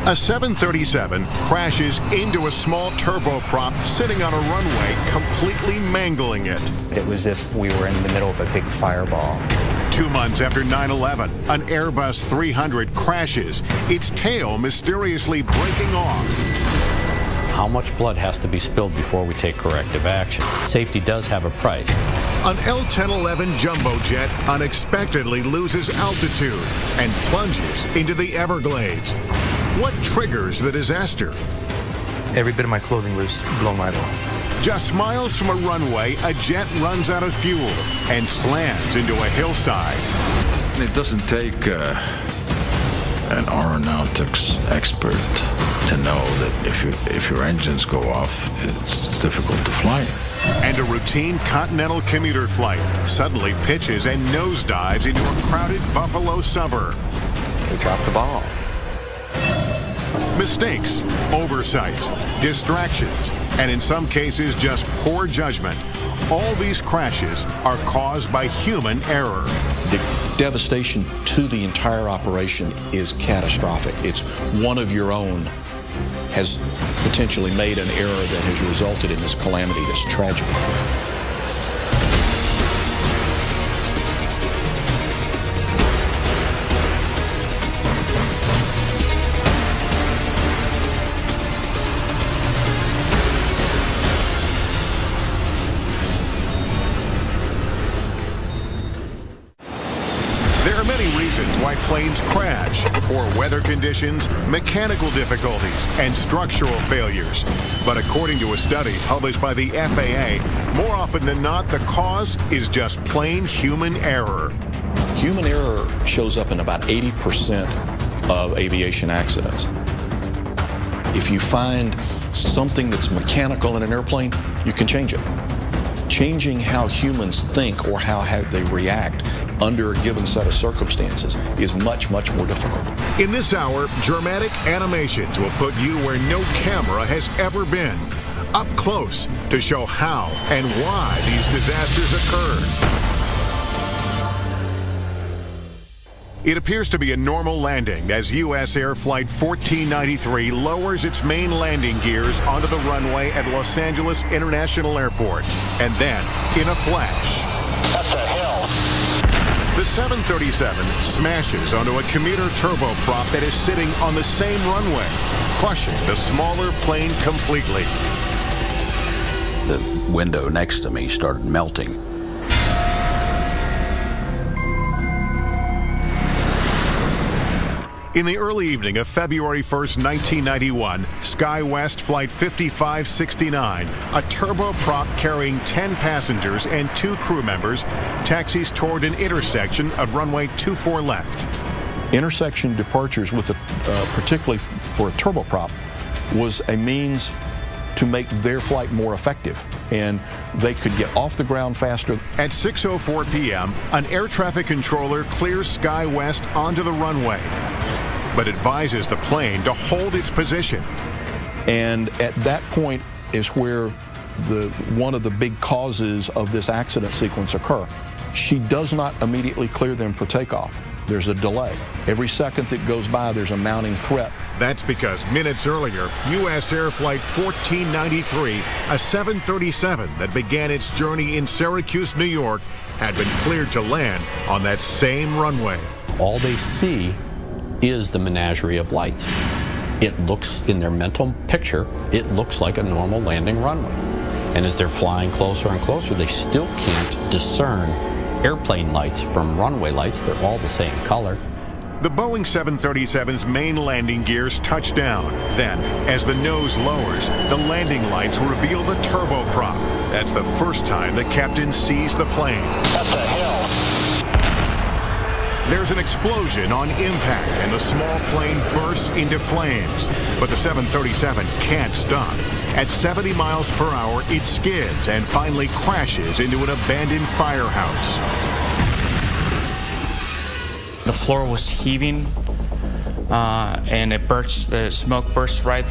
A 737 crashes into a small turboprop sitting on a runway, completely mangling it. It was as if we were in the middle of a big fireball. 2 months after 9/11, an Airbus 300 crashes, its tail mysteriously breaking off. How much blood has to be spilled before we take corrective action? Safety does have a price. An L-1011 jumbo jet unexpectedly loses altitude and plunges into the Everglades. What triggers the disaster? Every bit of my clothing was blown right off. Just miles from a runway, a jet runs out of fuel and slams into a hillside. It doesn't take an aeronautics expert to know that if your engines go off, it's difficult to fly. And a routine Continental commuter flight suddenly pitches and nosedives into a crowded Buffalo suburb. We dropped the ball. Mistakes, oversights, distractions, and in some cases just poor judgment. All these crashes are caused by human error. The devastation to the entire operation is catastrophic. It's one of your own has potentially made an error that has resulted in this calamity, this tragedy. There are many reasons why planes crash: poor weather conditions, mechanical difficulties, and structural failures. But according to a study published by the FAA, more often than not, the cause is just plain human error. Human error shows up in about 80% of aviation accidents. If you find something that's mechanical in an airplane, you can change it. Changing how humans think or how they react under a given set of circumstances is much, much more difficult. In this hour, dramatic animations will put you where no camera has ever been, up close to show how and why these disasters occurred. It appears to be a normal landing as U.S. Air Flight 1493 lowers its main landing gears onto the runway at Los Angeles International Airport. And then, in a flash, that's a hill. The 737 smashes onto a commuter turboprop that is sitting on the same runway, crushing the smaller plane completely. The window next to me started melting. In the early evening of February 1st, 1991, SkyWest Flight 5569, a turboprop carrying 10 passengers and 2 crew members, taxis toward an intersection of runway 24 left. Intersection departures, with particularly for a turboprop, was a means to make their flight more effective, and they could get off the ground faster. At 6:04 p.m., an air traffic controller clears SkyWest onto the runway, but advises the plane to hold its position. And at that point is where one of the big causes of this accident sequence occur. She does not immediately clear them for takeoff. There's a delay. Every second that goes by, there's a mounting threat. That's because minutes earlier, U.S. Air Flight 1493, a 737 that began its journey in Syracuse, New York, had been cleared to land on that same runway. All they see is the menagerie of lights. It looks, in their mental picture, it looks like a normal landing runway. And as they're flying closer and closer, they still can't discern airplane lights from runway lights. They're all the same color. The Boeing 737's main landing gears touch down. Then, as the nose lowers, the landing lights reveal the turboprop. That's the first time the captain sees the plane. That's a hill. There's an explosion on impact, and the small plane bursts into flames. But the 737 can't stop. At 70 miles per hour, it skids and finally crashes into an abandoned firehouse. The floor was heaving, and the smoke burst right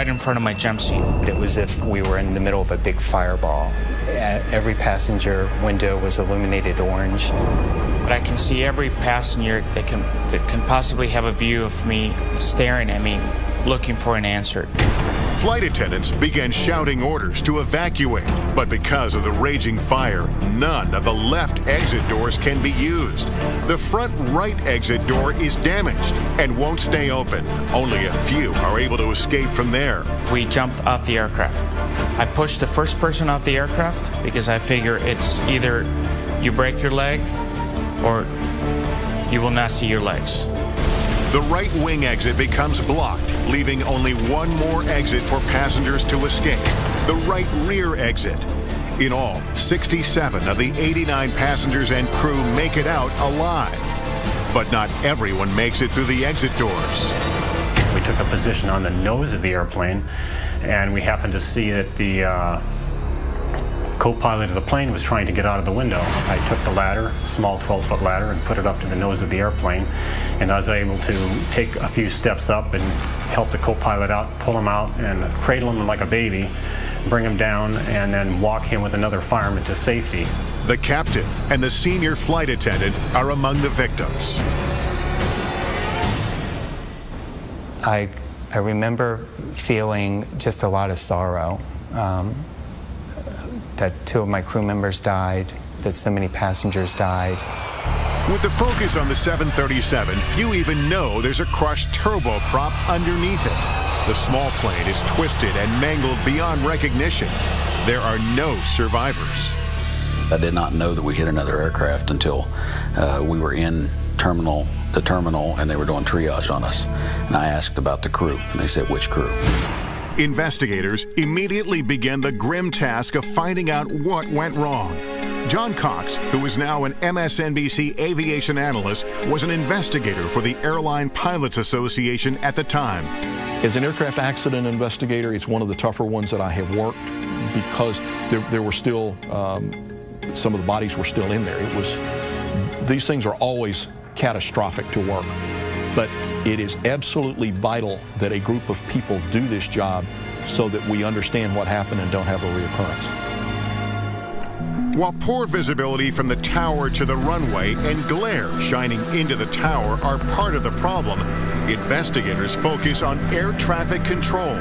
in front of my jump seat. It was as if we were in the middle of a big fireball. Every passenger window was illuminated orange. But I can see every passenger that can possibly have a view of me staring at me, looking for an answer. Flight attendants began shouting orders to evacuate, but because of the raging fire, none of the left exit doors can be used. The front right exit door is damaged and won't stay open. Only a few are able to escape from there. We jumped off the aircraft. I pushed the first person off the aircraft because I figure it's either you break your leg or you will not see your legs. The right wing exit becomes blocked, leaving only one more exit for passengers to escape, the right rear exit. In all, 67 of the 89 passengers and crew make it out alive. But not everyone makes it through the exit doors. We took a position on the nose of the airplane, and we happened to see that the co-pilot of the plane was trying to get out of the window. I took the ladder, small 12-foot ladder, and put it up to the nose of the airplane. And I was able to take a few steps up and help the co-pilot out, pull him out, and cradle him like a baby, bring him down, and then walk him with another fireman to safety. The captain and the senior flight attendant are among the victims. I remember feeling just a lot of sorrow. That two of my crew members died, that so many passengers died. With the focus on the 737, few even know there's a crushed turboprop underneath it. The small plane is twisted and mangled beyond recognition. There are no survivors. I did not know that we hit another aircraft until we were in the terminal, and they were doing triage on us. And I asked about the crew, and they said, "Which crew?" Investigators immediately began the grim task of finding out what went wrong. John Cox, who is now an MSNBC aviation analyst, was an investigator for the Airline Pilots Association at the time. As an aircraft accident investigator, it's one of the tougher ones that I have worked because there were still, some of the bodies were still in there. These things are always catastrophic to work, but it is absolutely vital that a group of people do this job so that we understand what happened and don't have a reoccurrence. While poor visibility from the tower to the runway and glare shining into the tower are part of the problem, investigators focus on air traffic control.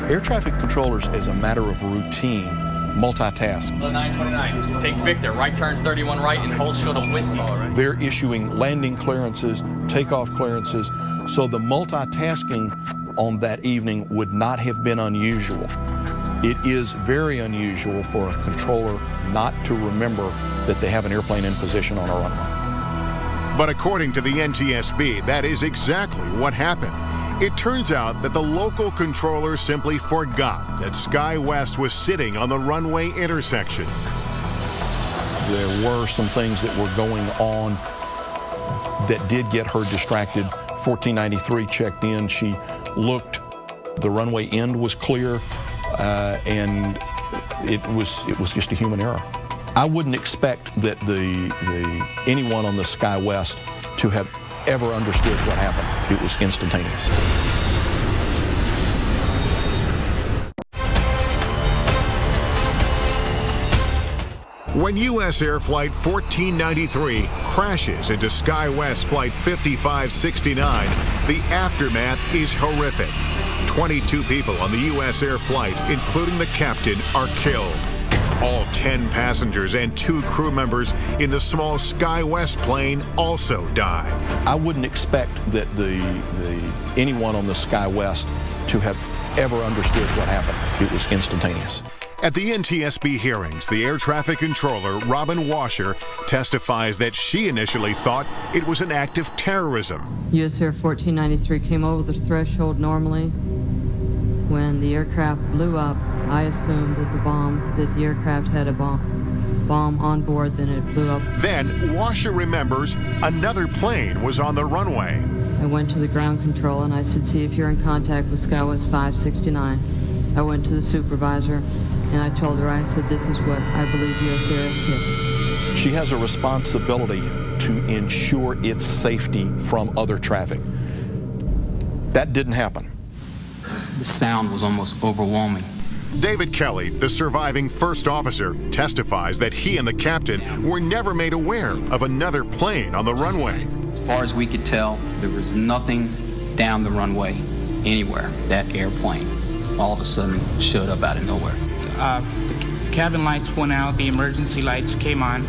Air traffic controllers, as a matter of routine, multitask. 929, take Victor, right turn 31 right and hold short of whiskey. They're issuing landing clearances, takeoff clearances, so the multitasking on that evening would not have been unusual. It is very unusual for a controller not to remember that they have an airplane in position on a runway. But according to the NTSB, that is exactly what happened. It turns out that the local controller simply forgot that SkyWest was sitting on the runway intersection. There were some things that were going on that did get her distracted. 1493 checked in, she looked, the runway end was clear, and it was just a human error. I wouldn't expect that anyone on the SkyWest to have ever understood what happened. It was instantaneous. When U.S. Air Flight 1493 crashes into SkyWest Flight 5569, the aftermath is horrific. 22 people on the U.S. Air flight, including the captain, are killed. All 10 passengers and 2 crew members in the small SkyWest plane also die. I wouldn't expect that anyone on the SkyWest to have ever understood what happened. It was instantaneous. At the NTSB hearings, the air traffic controller, Robin Washer, testifies that she initially thought it was an act of terrorism. U.S. Air 1493 came over the threshold normally. When the aircraft blew up, I assumed that the aircraft had a bomb on board, then it blew up. Then Washer remembers another plane was on the runway. I went to the ground control and I said, see if you're in contact with SkyWest 569. I went to the supervisor and I told her, I said, this is what I believe U.S. Air did. She has a responsibility to ensure its safety from other traffic. That didn't happen. The sound was almost overwhelming. David Kelly, the surviving first officer, testifies that he and the captain were never made aware of another plane on the runway. As far as we could tell, there was nothing down the runway anywhere. That airplane all of a sudden showed up out of nowhere. The cabin lights went out, the emergency lights came on.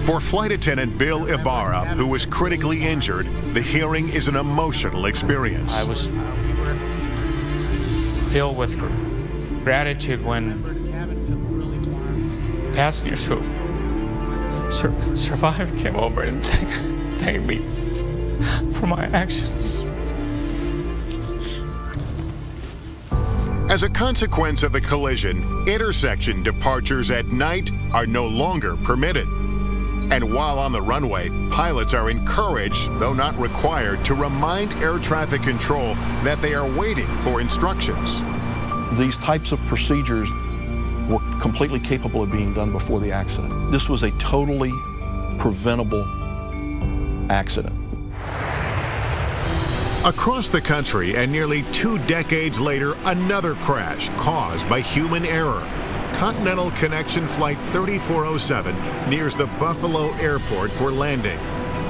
For Flight Attendant Bill Ibarra, who was critically injured, the hearing is an emotional experience. I was filled with gratitude when passengers who survived came over and thanked me for my actions. As a consequence of the collision, intersection departures at night are no longer permitted. And while on the runway, pilots are encouraged, though not required, to remind air traffic control that they are waiting for instructions. These types of procedures were completely capable of being done before the accident. This was a totally preventable accident. Across the country, and nearly 2 decades later, another crash caused by human error. Continental Connection Flight 3407 nears the Buffalo Airport for landing.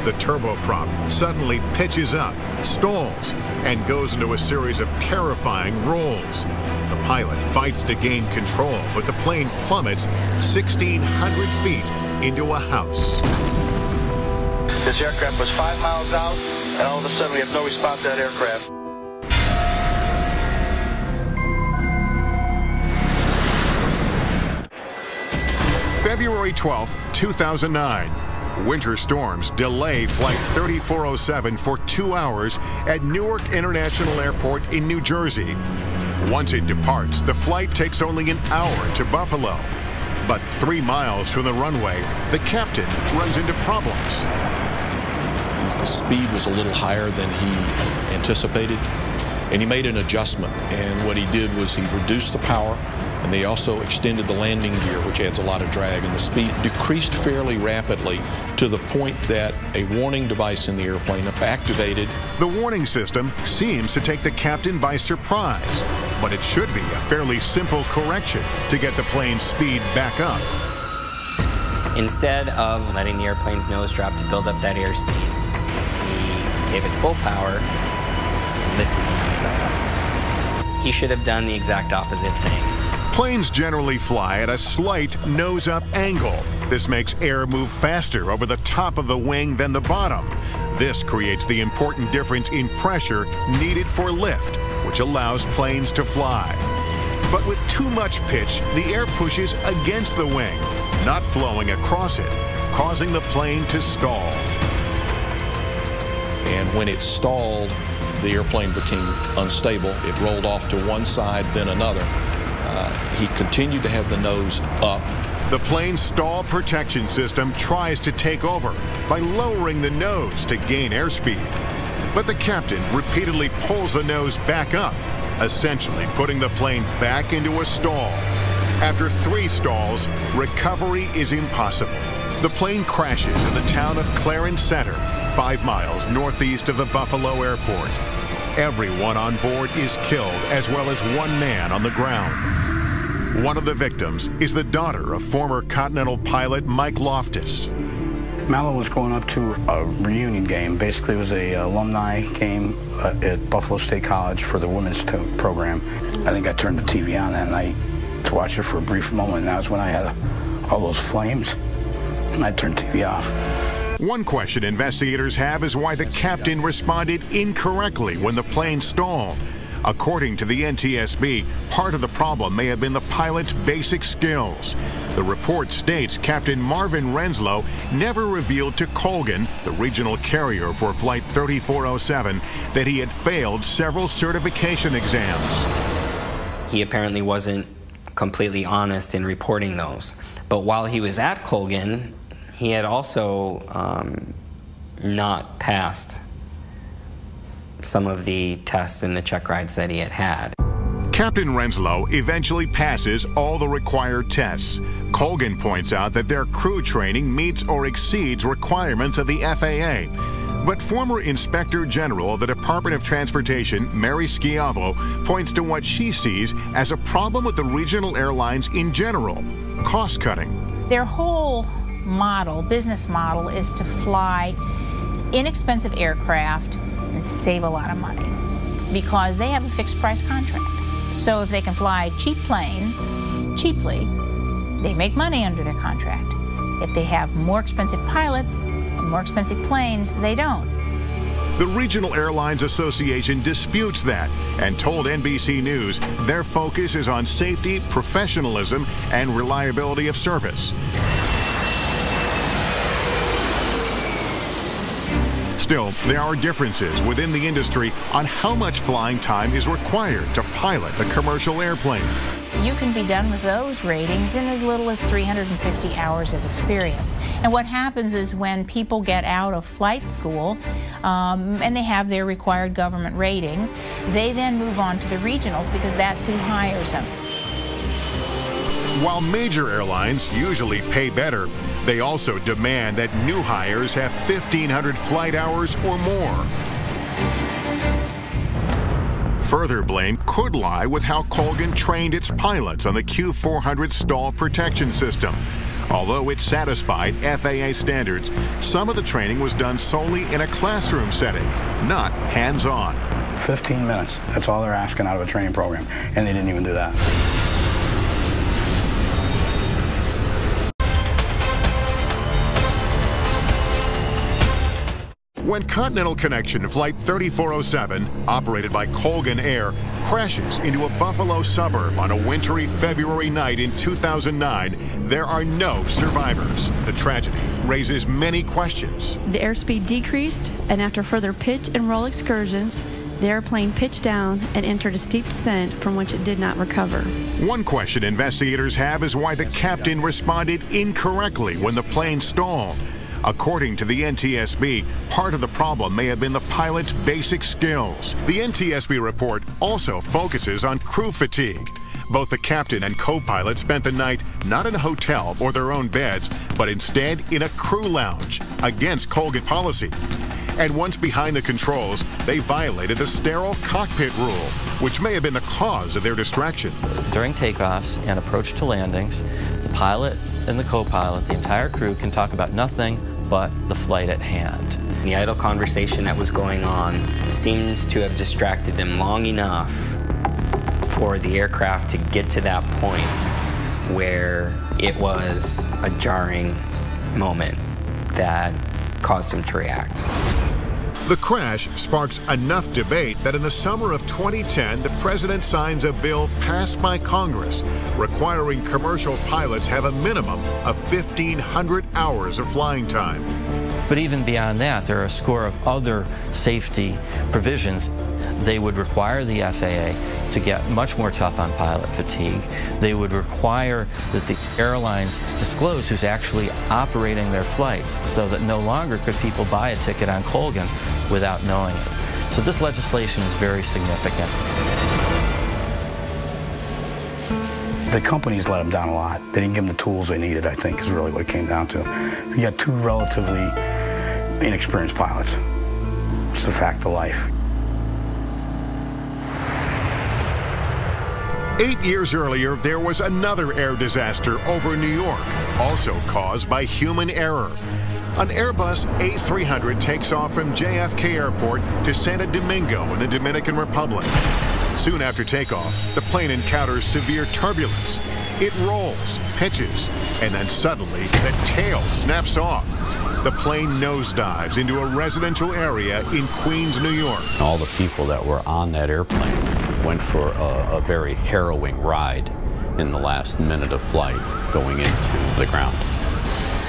The turboprop suddenly pitches up, stalls, and goes into a series of terrifying rolls. The pilot fights to gain control, but the plane plummets 1,600 feet into a house. This aircraft was 5 miles out, and all of a sudden we have no response to that aircraft. February 12, 2009. Winter storms delay Flight 3407 for 2 hours at Newark International Airport in New Jersey. Once it departs, the flight takes only an hour to Buffalo. But 3 miles from the runway, the captain runs into problems. The speed was a little higher than he anticipated, and he made an adjustment. And what he did was he reduced the power, and they also extended the landing gear, which adds a lot of drag, and the speed decreased fairly rapidly to the point that a warning device in the airplane activated. The warning system seems to take the captain by surprise, but it should be a fairly simple correction to get the plane's speed back up. Instead of letting the airplane's nose drop to build up that airspeed, he gave it full power and lifted the nose up. He should have done the exact opposite thing. Planes generally fly at a slight nose-up angle. This makes air move faster over the top of the wing than the bottom. This creates the important difference in pressure needed for lift, which allows planes to fly. But with too much pitch, the air pushes against the wing, not flowing across it, causing the plane to stall. And when it stalled, the airplane became unstable. It rolled off to one side, then another. He continued to have the nose up. The plane's stall protection system tries to take over by lowering the nose to gain airspeed. But the captain repeatedly pulls the nose back up, essentially putting the plane back into a stall. After 3 stalls, recovery is impossible. The plane crashes in the town of Clarence Center, 5 miles northeast of the Buffalo Airport. Everyone on board is killed, as well as 1 man on the ground. One of the victims is the daughter of former Continental pilot Mike Loftus. Mallow was going up to a reunion game. Basically, it was a alumni game at Buffalo State College for the women's program. I think I turned the TV on that night to watch it for a brief moment, and that was when I had all those flames, and I turned the TV off. One question investigators have is why the captain responded incorrectly when the plane stalled. According to the NTSB, part of the problem may have been the pilot's basic skills. The report states Captain Marvin Renslow never revealed to Colgan, the regional carrier for Flight 3407, that he had failed several certification exams. He apparently wasn't completely honest in reporting those. But while he was at Colgan, he had also not passed some of the tests and the check rides that he had had. Captain Renslow eventually passes all the required tests. Colgan points out that their crew training meets or exceeds requirements of the FAA. But former Inspector General of the Department of Transportation, Mary Schiavo, points to what she sees as a problem with the regional airlines in general: cost cutting. Their whole business model, is to fly inexpensive aircraft and save a lot of money because they have a fixed price contract. So if they can fly cheap planes cheaply, they make money under their contract. If they have more expensive pilots and more expensive planes, they don't. The Regional Airlines Association disputes that and told NBC News their focus is on safety, professionalism, and reliability of service. Still, there are differences within the industry on how much flying time is required to pilot a commercial airplane. You can be done with those ratings in as little as 350 hours of experience. And what happens is when people get out of flight school and they have their required government ratings, they then move on to the regionals because that's who hires them. While major airlines usually pay better, they also demand that new hires have 1,500 flight hours or more. Further blame could lie with how Colgan trained its pilots on the Q400 stall protection system. Although it satisfied FAA standards, some of the training was done solely in a classroom setting, not hands-on. 15 minutes, that's all they're asking out of a training program, and they didn't even do that. When Continental Connection Flight 3407, operated by Colgan Air, crashes into a Buffalo suburb on a wintry February night in 2009, there are no survivors. The tragedy raises many questions. The airspeed decreased, and after further pitch and roll excursions, the airplane pitched down and entered a steep descent from which it did not recover. One question investigators have is why the captain responded incorrectly when the plane stalled. According to the NTSB, part of the problem may have been the pilot's basic skills. The NTSB report also focuses on crew fatigue. Both the captain and co-pilot spent the night not in a hotel or their own beds, but instead in a crew lounge, against Colgan policy. And once behind the controls, they violated the sterile cockpit rule, which may have been the cause of their distraction. During takeoffs and approach to landings, the pilot and the co-pilot, the entire crew, can talk about nothing but the flight at hand. The idle conversation that was going on seems to have distracted them long enough for the aircraft to get to that point where it was a jarring moment that caused them to react. The crash sparks enough debate that in the summer of 2010, the president signs a bill passed by Congress requiring commercial pilots have a minimum of 1,500 hours of flying time. But even beyond that, there are a score of other safety provisions. They would require the FAA to get much more tough on pilot fatigue. They would require that the airlines disclose who's actually operating their flights so that no longer could people buy a ticket on Colgan without knowing it. So this legislation is very significant. The companies let them down a lot. They didn't give them the tools they needed, I think, is really what it came down to. You got two relatively inexperienced pilots. It's the fact of life. 8 years earlier, there was another air disaster over New York, also caused by human error. An Airbus A300 takes off from JFK Airport to Santo Domingo in the Dominican Republic. Soon after takeoff, the plane encounters severe turbulence. It rolls, pitches, and then suddenly the tail snaps off. The plane nosedives into a residential area in Queens, New York. All the people that were on that airplane went for a very harrowing ride in the last minute of flight going into the ground.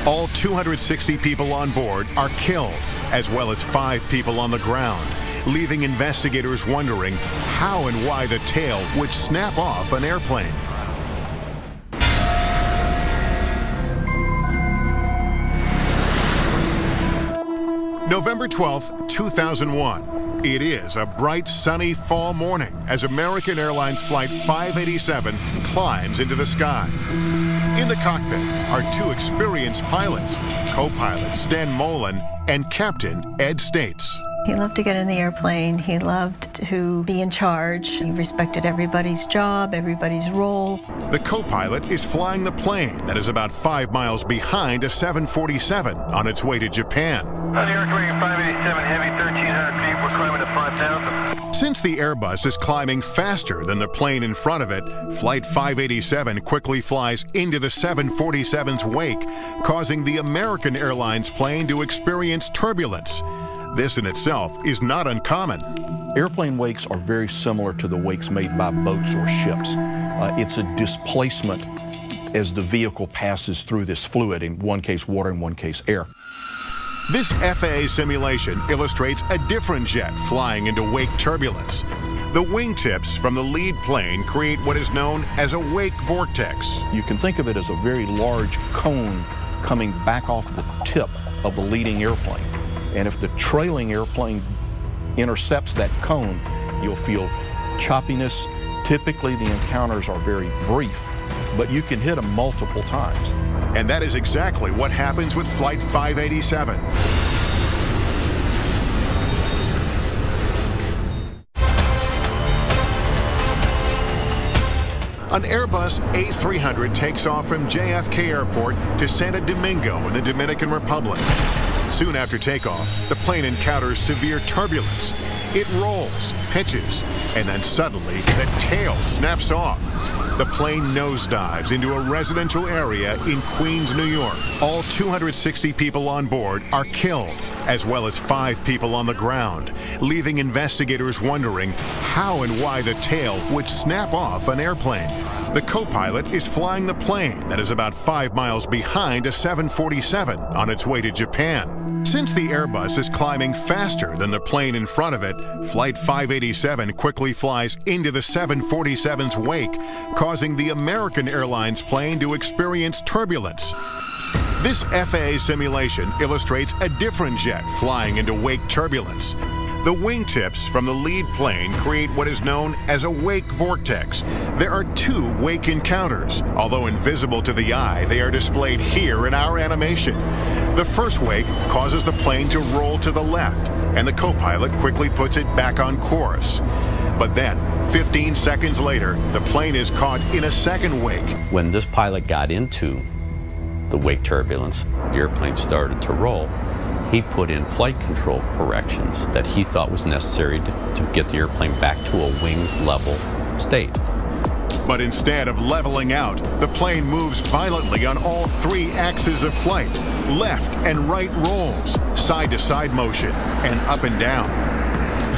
All 260 people on board are killed, as well as 5 people on the ground, leaving investigators wondering how and why the tail would snap off an airplane. November 12, 2001. It is a bright, sunny fall morning as American Airlines Flight 587 climbs into the sky. In the cockpit are two experienced pilots, co-pilot Stan Mullen and Captain Ed States. He loved to get in the airplane. He loved to be in charge. He respected everybody's job, everybody's role. The co-pilot is flying the plane that is about 5 miles behind a 747 on its way to Japan. New York Wing 587 Heavy, 1,300 feet. We're climbing to 5,000. Since the Airbus is climbing faster than the plane in front of it, Flight 587 quickly flies into the 747's wake, causing the American Airlines plane to experience turbulence. This in itself is not uncommon. Airplane wakes are very similar to the wakes made by boats or ships. It's a displacement as the vehicle passes through this fluid, in one case water, in one case air. This FAA simulation illustrates a different jet flying into wake turbulence. The wingtips from the lead plane create what is known as a wake vortex. You can think of it as a very large cone coming back off the tip of the leading airplane. And if the trailing airplane intercepts that cone, you'll feel choppiness. Typically, the encounters are very brief, but you can hit them multiple times. And that is exactly what happens with Flight 587. An Airbus A300 takes off from JFK Airport to Santo Domingo in the Dominican Republic. Soon after takeoff, the plane encounters severe turbulence. It rolls, pitches, and then suddenly the tail snaps off. The plane nosedives into a residential area in Queens, New York. All 260 people on board are killed, as well as 5 people on the ground, leaving investigators wondering how and why the tail would snap off an airplane. The co-pilot is flying the plane that is about 5 miles behind a 747 on its way to Japan. Since the Airbus is climbing faster than the plane in front of it, Flight 587 quickly flies into the 747's wake, causing the American Airlines plane to experience turbulence. This FAA simulation illustrates a different jet flying into wake turbulence. The wingtips from the lead plane create what is known as a wake vortex. There are 2 wake encounters. Although invisible to the eye, they are displayed here in our animation. The first wake causes the plane to roll to the left, and the co-pilot quickly puts it back on course. But then, 15 seconds later, the plane is caught in a second wake. When this pilot got into the wake turbulence, the airplane started to roll. He put in flight control corrections that he thought was necessary to get the airplane back to a wings level state. But instead of leveling out, the plane moves violently on all 3 axes of flight. Left and right rolls, side-to-side motion, and up and down.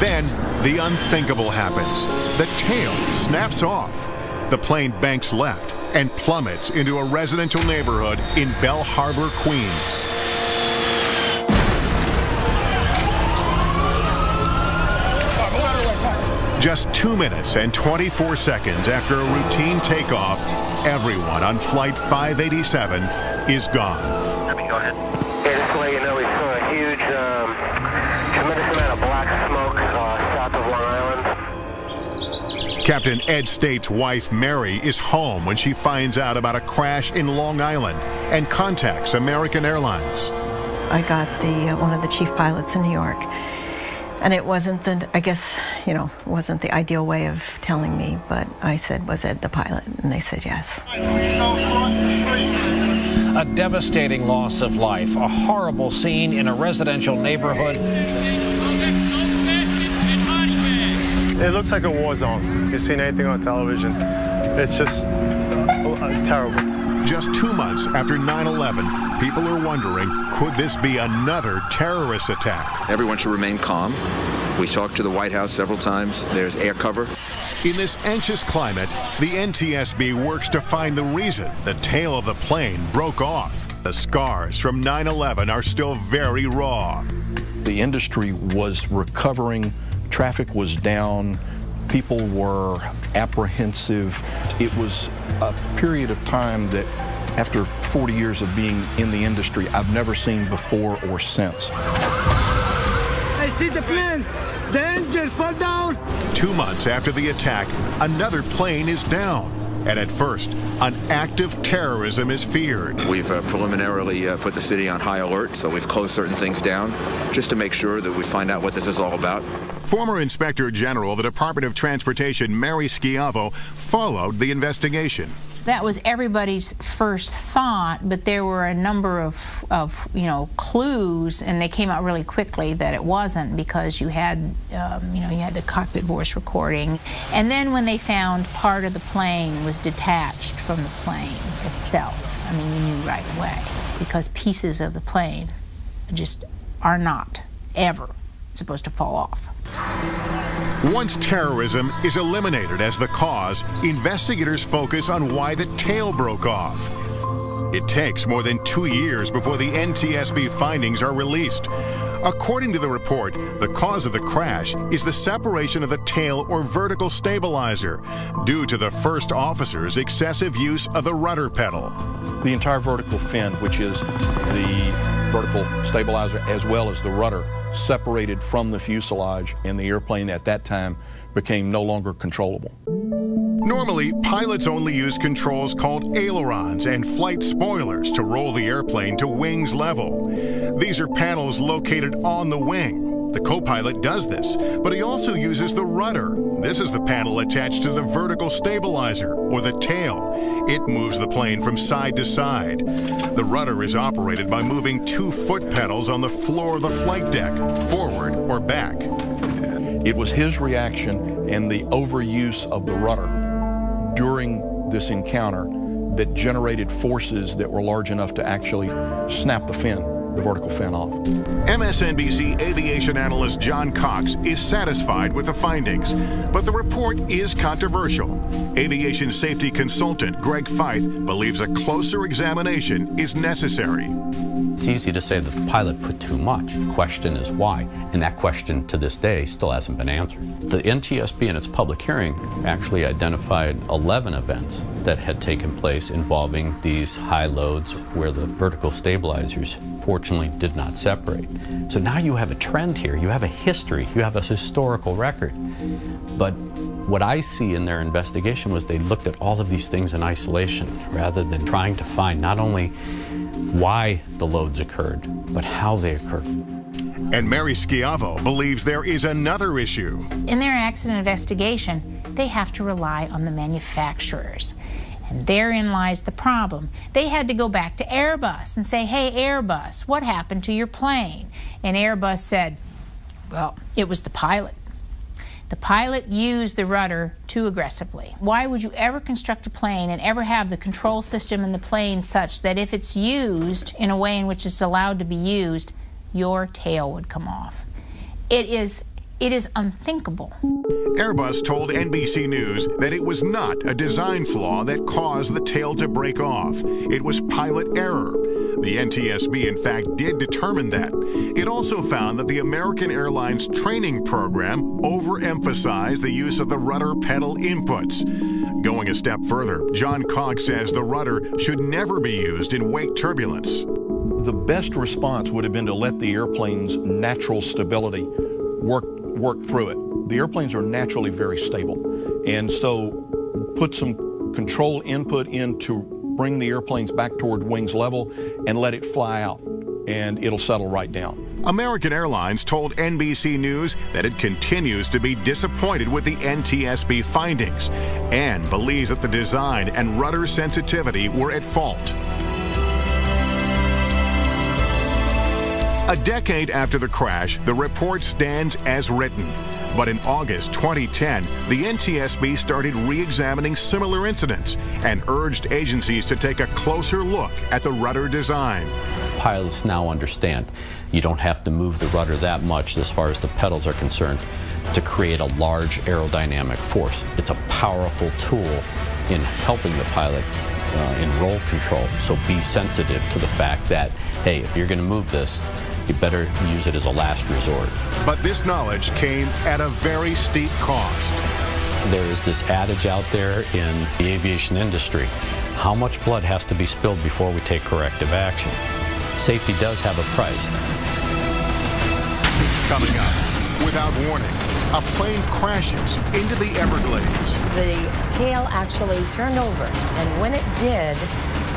Then, the unthinkable happens. The tail snaps off. The plane banks left and plummets into a residential neighborhood in Belle Harbor, Queens. Just 2 minutes and 24 seconds after a routine takeoff, everyone on Flight 587 is gone. Go ahead. Yeah, just to let you know, we saw a huge, tremendous amount of black smoke south of Long Island. Captain Ed States' wife, Mary, is home when she finds out about a crash in Long Island and contacts American Airlines. I got one of the chief pilots in New York. And it wasn't wasn't the ideal way of telling me, but I said, was Ed the pilot? And they said yes. A devastating loss of life, a horrible scene in a residential neighborhood. It looks like a war zone. If you've seen anything on television, it's just terrible. Just 2 months after 9/11, people are wondering, could this be another terrorist attack? Everyone should remain calm. We talked to the White House several times. There's air cover. In this anxious climate, the NTSB works to find the reason the tail of the plane broke off. The scars from 9/11 are still very raw. The industry was recovering. Traffic was down. People were apprehensive. It was a period of time that, after 40 years of being in the industry, I've never seen before or since. I see the plane. The engine fell down. 2 months after the attack, another plane is down. And at first, an act of terrorism is feared. We've preliminarily put the city on high alert, so we've closed certain things down just to make sure that we find out what this is all about. Former Inspector General of the Department of Transportation, Mary Schiavo, followed the investigation. That was everybody's first thought, but there were a number of clues, and they came out really quickly that it wasn't, because you had the cockpit voice recording. And then when they found part of the plane was detached from the plane itself, I mean, you knew right away, because pieces of the plane just are not ever supposed to fall off. Once terrorism is eliminated as the cause, investigators focus on why the tail broke off. It takes more than 2 years before the NTSB findings are released. According to the report, the cause of the crash is the separation of the tail or vertical stabilizer due to the first officer's excessive use of the rudder pedal. The entire vertical fin, which is the vertical stabilizer as well as the rudder, separated from the fuselage, and the airplane at that time became no longer controllable. Normally, pilots only use controls called ailerons and flight spoilers to roll the airplane to wings level. These are panels located on the wing. The co-pilot does this, but he also uses the rudder. This is the panel attached to the vertical stabilizer, or the tail. It moves the plane from side to side. The rudder is operated by moving 2 foot pedals on the floor of the flight deck, forward or back. It was his reaction and the overuse of the rudder during this encounter that generated forces that were large enough to actually snap the fin, the vertical fin, off. MSNBC aviation analyst John Cox is satisfied with the findings, but the report is controversial. Aviation safety consultant Greg Feith believes a closer examination is necessary. It's easy to say that the pilot put too much. The question is why, and that question to this day still hasn't been answered. The NTSB in its public hearing actually identified 11 events that had taken place involving these high loads where the vertical stabilizers fortunately did not separate. So now you have a trend here, you have a history, you have a historical record. But what I see in their investigation was they looked at all of these things in isolation rather than trying to find not only why the loads occurred, but how they occurred. And Mary Schiavo believes there is another issue. In their accident investigation, they have to rely on the manufacturers. And therein lies the problem. They had to go back to Airbus and say, hey, Airbus, what happened to your plane? And Airbus said, well, it was the pilot. The pilot used the rudder too aggressively. Why would you ever construct a plane and ever have the control system in the plane such that if it's used in a way in which it's allowed to be used, your tail would come off? It is unthinkable. Airbus told NBC News that it was not a design flaw that caused the tail to break off. It was pilot error. The NTSB, in fact, did determine that. It also found that the American Airlines training program overemphasized the use of the rudder pedal inputs. Going a step further, John Cox says the rudder should never be used in wake turbulence. The best response would have been to let the airplane's natural stability work through it. The airplanes are naturally very stable, and so put some control input in to bring the airplanes back toward wings level and let it fly out, and it'll settle right down. American Airlines told NBC News that it continues to be disappointed with the NTSB findings and believes that the design and rudder sensitivity were at fault. A decade after the crash, the report stands as written. But in August 2010, the NTSB started re-examining similar incidents and urged agencies to take a closer look at the rudder design. Pilots now understand you don't have to move the rudder that much as far as the pedals are concerned to create a large aerodynamic force. It's a powerful tool in helping the pilot in roll control. So be sensitive to the fact that, hey, if you're going to move this, you better use it as a last resort. But this knowledge came at a very steep cost. There is this adage out there in the aviation industry: how much blood has to be spilled before we take corrective action? Safety does have a price. Coming up, without warning, a plane crashes into the Everglades. The tail actually turned over, and when it did,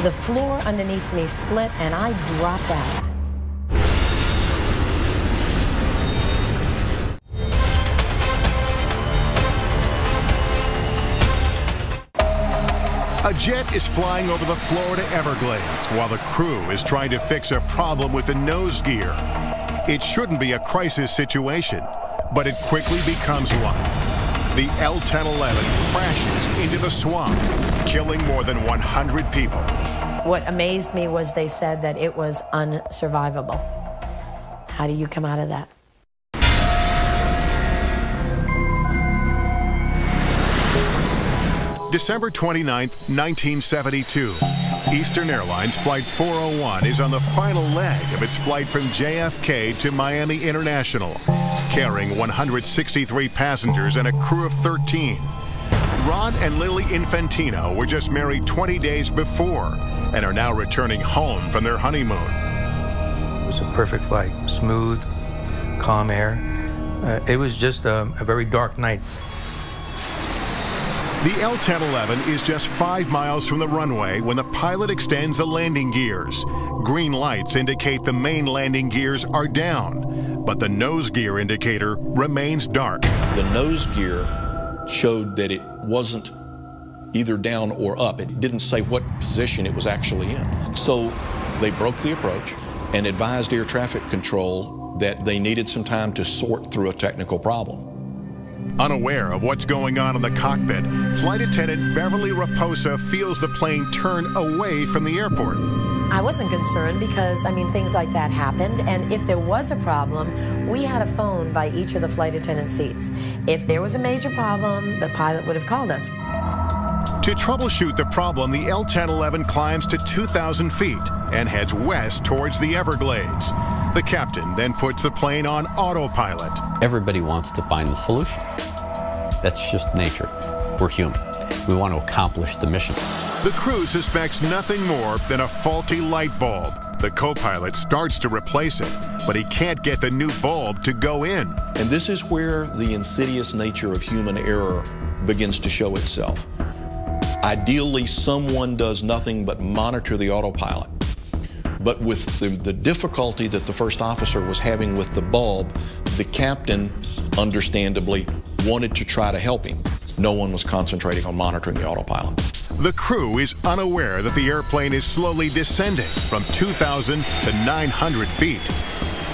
the floor underneath me split and I dropped out. A jet is flying over the Florida Everglades while the crew is trying to fix a problem with the nose gear. It shouldn't be a crisis situation, but it quickly becomes one. The L-1011 crashes into the swamp, killing more than 100 people. What amazed me was they said that it was unsurvivable. How do you come out of that? December 29, 1972. Eastern Airlines Flight 401 is on the final leg of its flight from JFK to Miami International, carrying 163 passengers and a crew of 13. Ron and Lily Infantino were just married 20 days before and are now returning home from their honeymoon. It was a perfect flight, smooth, calm air. It was just a very dark night. The L-1011 is just 5 miles from the runway when the pilot extends the landing gears. Green lights indicate the main landing gears are down, but the nose gear indicator remains dark. The nose gear showed that it wasn't either down or up. It didn't say what position it was actually in. So they broke the approach and advised air traffic control that they needed some time to sort through a technical problem. Unaware of what's going on in the cockpit, Flight Attendant Beverly Raposa feels the plane turn away from the airport. I wasn't concerned because, I mean, things like that happened, and if there was a problem, we had a phone by each of the flight attendant seats. If there was a major problem, the pilot would have called us. To troubleshoot the problem, the L-1011 climbs to 2,000 feet and heads west towards the Everglades. The captain then puts the plane on autopilot. Everybody wants to find the solution. That's just nature. We're human. We want to accomplish the mission. The crew suspects nothing more than a faulty light bulb. The co-pilot starts to replace it, but he can't get the new bulb to go in. And this is where the insidious nature of human error begins to show itself. Ideally, someone does nothing but monitor the autopilot. But with the difficulty that the first officer was having with the bulb, the captain, understandably, wanted to try to help him. No one was concentrating on monitoring the autopilot. The crew is unaware that the airplane is slowly descending from 2,000 to 900 feet.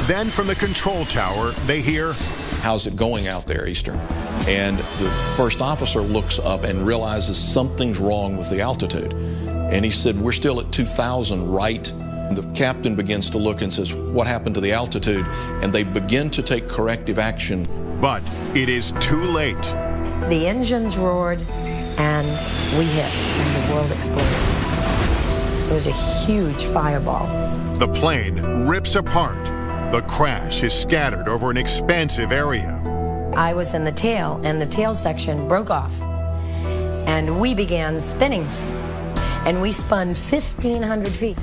Then from the control tower, they hear, "How's it going out there, Eastern?" And the first officer looks up and realizes something's wrong with the altitude. And he said, "We're still at 2,000, right?" The captain begins to look and says, "What happened to the altitude?" And they begin to take corrective action. But it is too late. The engines roared and we hit and the world exploded. It was a huge fireball. The plane rips apart. The crash is scattered over an expansive area. I was in the tail and the tail section broke off and we began spinning and we spun 1,500 feet.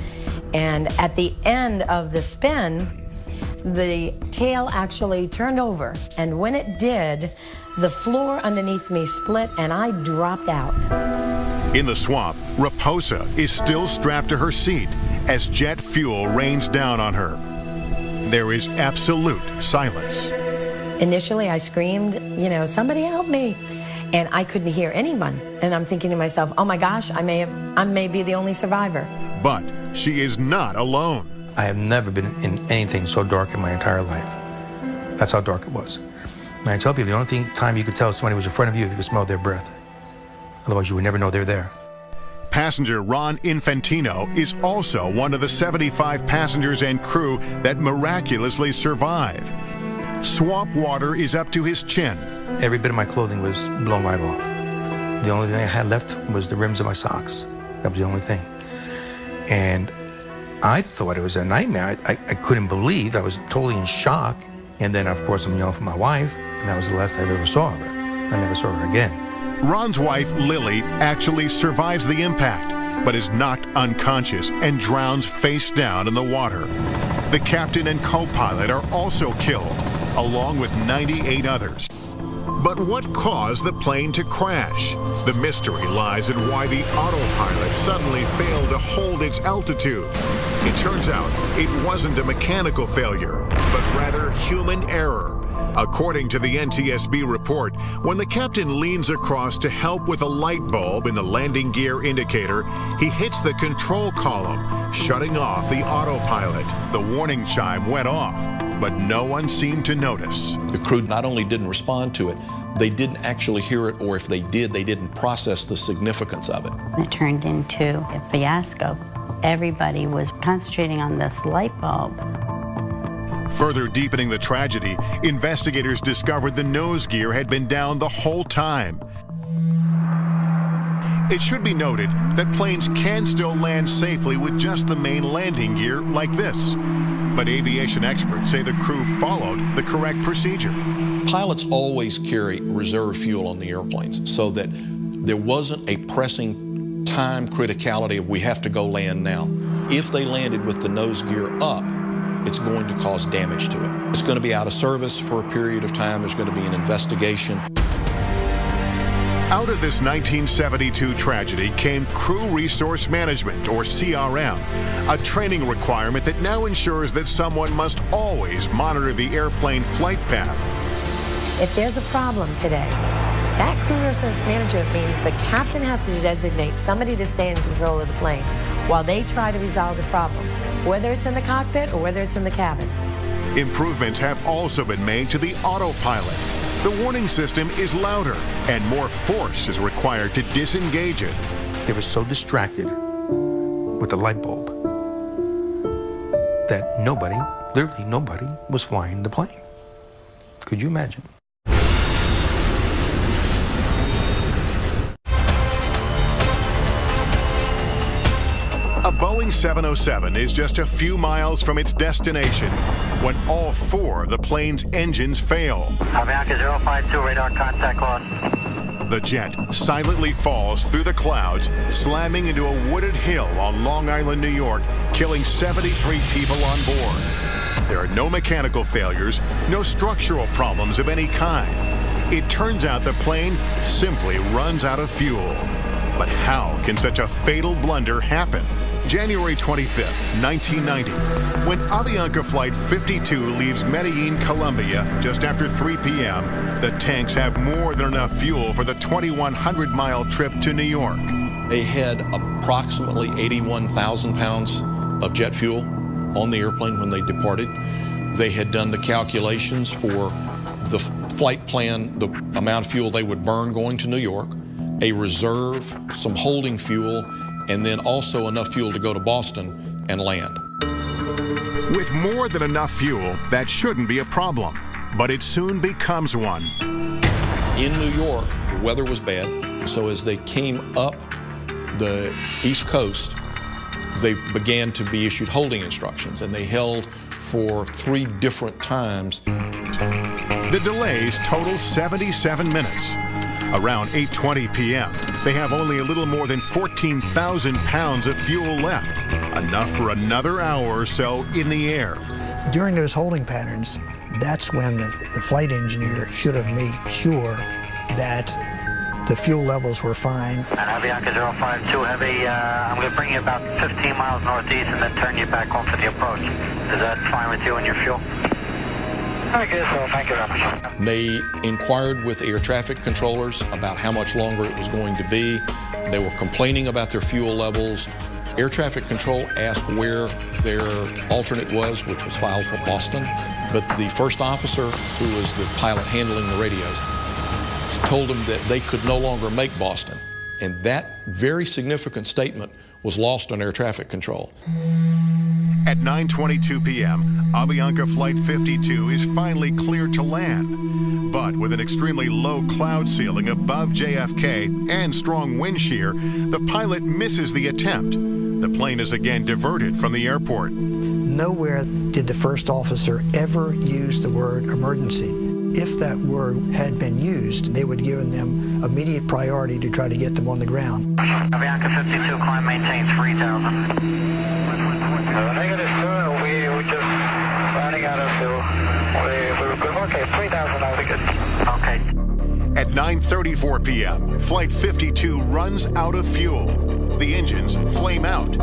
And at the end of the spin, the tail actually turned over. And when it did, the floor underneath me split and I dropped out. In the swamp, Raposa is still strapped to her seat as jet fuel rains down on her. There is absolute silence. Initially, I screamed, you know, "Somebody help me." And I couldn't hear anyone. And I'm thinking to myself, oh my gosh, I may be the only survivor. But she is not alone. I have never been in anything so dark in my entire life. That's how dark it was. And I tell people, the only time you could tell somebody was in front of you, you could smell their breath. Otherwise, you would never know they're there. Passenger Ron Infantino is also one of the 75 passengers and crew that miraculously survive. Swamp water is up to his chin. Every bit of my clothing was blown right off. The only thing I had left was the rims of my socks. That was the only thing. And I thought it was a nightmare. I couldn't believe. I was totally in shock. And then, of course, I'm yelling for my wife, and that was the last I ever saw of her. I never saw her again. Ron's wife, Lily, actually survives the impact, but is knocked unconscious and drowns face down in the water. The captain and co-pilot are also killed, along with 98 others. But what caused the plane to crash? The mystery lies in why the autopilot suddenly failed to hold its altitude. It turns out it wasn't a mechanical failure, but rather human error. According to the NTSB report, when the captain leans across to help with a light bulb in the landing gear indicator, he hits the control column, shutting off the autopilot. The warning chime went off, but no one seemed to notice. The crew not only didn't respond to it, they didn't actually hear it, or if they did, they didn't process the significance of it. It turned into a fiasco. Everybody was concentrating on this light bulb. Further deepening the tragedy, investigators discovered the nose gear had been down the whole time. It should be noted that planes can still land safely with just the main landing gear like this. But aviation experts say the crew followed the correct procedure. Pilots always carry reserve fuel on the airplanes so that there wasn't a pressing time criticality of we have to go land now. If they landed with the nose gear up, it's going to cause damage to it. It's going to be out of service for a period of time. There's going to be an investigation. Out of this 1972 tragedy came Crew Resource Management, or CRM, a training requirement that now ensures that someone must always monitor the airplane flight path. If there's a problem today, that crew resource management means the captain has to designate somebody to stay in control of the plane while they try to resolve the problem, whether it's in the cockpit or whether it's in the cabin. Improvements have also been made to the autopilot. The warning system is louder and more force is required to disengage it. They were so distracted with the light bulb that nobody, literally nobody, was flying the plane. Could you imagine? A Boeing 707 is just a few miles from its destination when all four of the plane's engines fail. Avianca 052, radar contact lost. The jet silently falls through the clouds, slamming into a wooded hill on Long Island, New York, killing 73 people on board. There are no mechanical failures, no structural problems of any kind. It turns out the plane simply runs out of fuel. But how can such a fatal blunder happen? January 25th, 1990, when Avianca Flight 52 leaves Medellin, Colombia, just after 3 p.m., the tanks have more than enough fuel for the 2,100-mile trip to New York. They had approximately 81,000 pounds of jet fuel on the airplane when they departed. They had done the calculations for the flight plan, the amount of fuel they would burn going to New York, a reserve, some holding fuel, and then also enough fuel to go to Boston and land. With more than enough fuel, that shouldn't be a problem, but it soon becomes one. In New York, the weather was bad, so as they came up the East Coast, they began to be issued holding instructions, and they held for 3 different times. The delays total 77 minutes. Around 8:20 p.m., they have only a little more than 14,000 pounds of fuel left, enough for another hour or so in the air. During those holding patterns, that's when the flight engineer should have made sure that the fuel levels were fine. And Avianca 052 Heavy, I'm going to bring you about 15 miles northeast and then turn you back home for the approach. Is that fine with you and your fuel? I guess so. Thank you very much. They inquired with air traffic controllers about how much longer it was going to be. They were complaining about their fuel levels. Air traffic control asked where their alternate was, which was filed for Boston. But the first officer, who was the pilot handling the radios, told them that they could no longer make Boston. And that very significant statement was lost on air traffic control. At 9:22 p.m., Avianca Flight 52 is finally cleared to land. But with an extremely low cloud ceiling above JFK and strong wind shear, the pilot misses the attempt. The plane is again diverted from the airport. Nowhere did the first officer ever use the word emergency. If that word had been used, they would have given them immediate priority to try to get them on the ground. Avianca 52, climb maintain 3,000. Negative, sir. We just running out of fuel. We were good. Okay, 3,000 now. Okay. At 9:34 p.m., Flight 52 runs out of fuel. The engines flame out.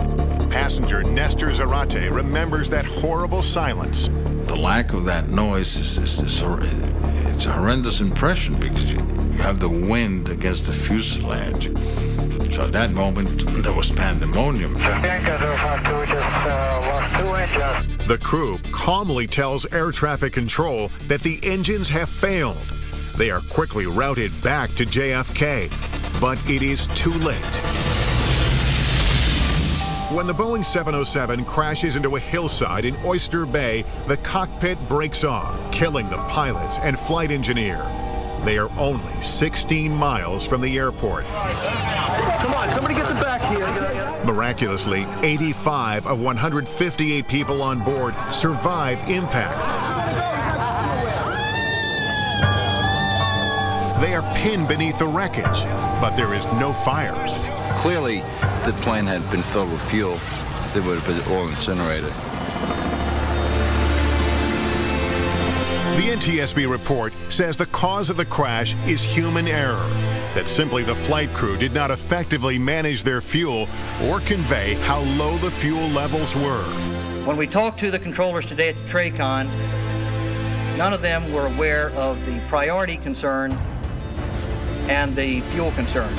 Passenger Nestor Zarate remembers that horrible silence. The lack of that noise it's a horrendous impression because you have the wind against the fuselage. So at that moment, there was pandemonium. The crew calmly tells air traffic control that the engines have failed. They are quickly routed back to JFK, but it is too late. When the Boeing 707 crashes into a hillside in Oyster Bay, the cockpit breaks off, killing the pilots and flight engineer. They are only 16 miles from the airport. Come on, somebody get the back here. Miraculously, 85 of 158 people on board survive impact. They are pinned beneath the wreckage, but there is no fire. Clearly, if the plane had been filled with fuel, they would have been all incinerated. The NTSB report says the cause of the crash is human error, that simply the flight crew did not effectively manage their fuel or convey how low the fuel levels were. When we talked to the controllers today at the TRACON, none of them were aware of the priority concern and the fuel concern.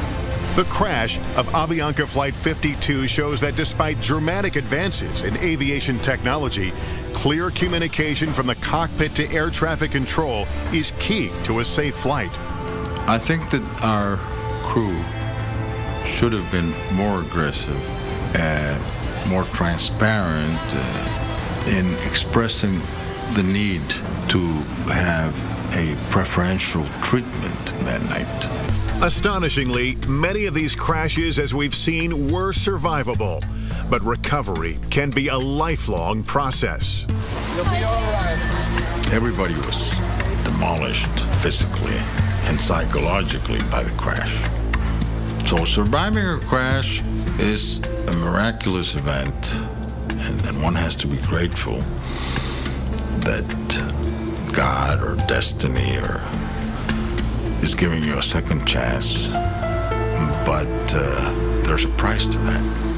The crash of Avianca Flight 52 shows that despite dramatic advances in aviation technology, clear communication from the cockpit to air traffic control is key to a safe flight. I think that our crew should have been more aggressive, more transparent in expressing the need to have a preferential treatment that night. Astonishingly, many of these crashes, as we've seen, were survivable. But recovery can be a lifelong process. You'll be all right. Everybody was demolished physically and psychologically by the crash. So surviving a crash is a miraculous event, and one has to be grateful that God or destiny or is giving you a second chance, but there's a price to that.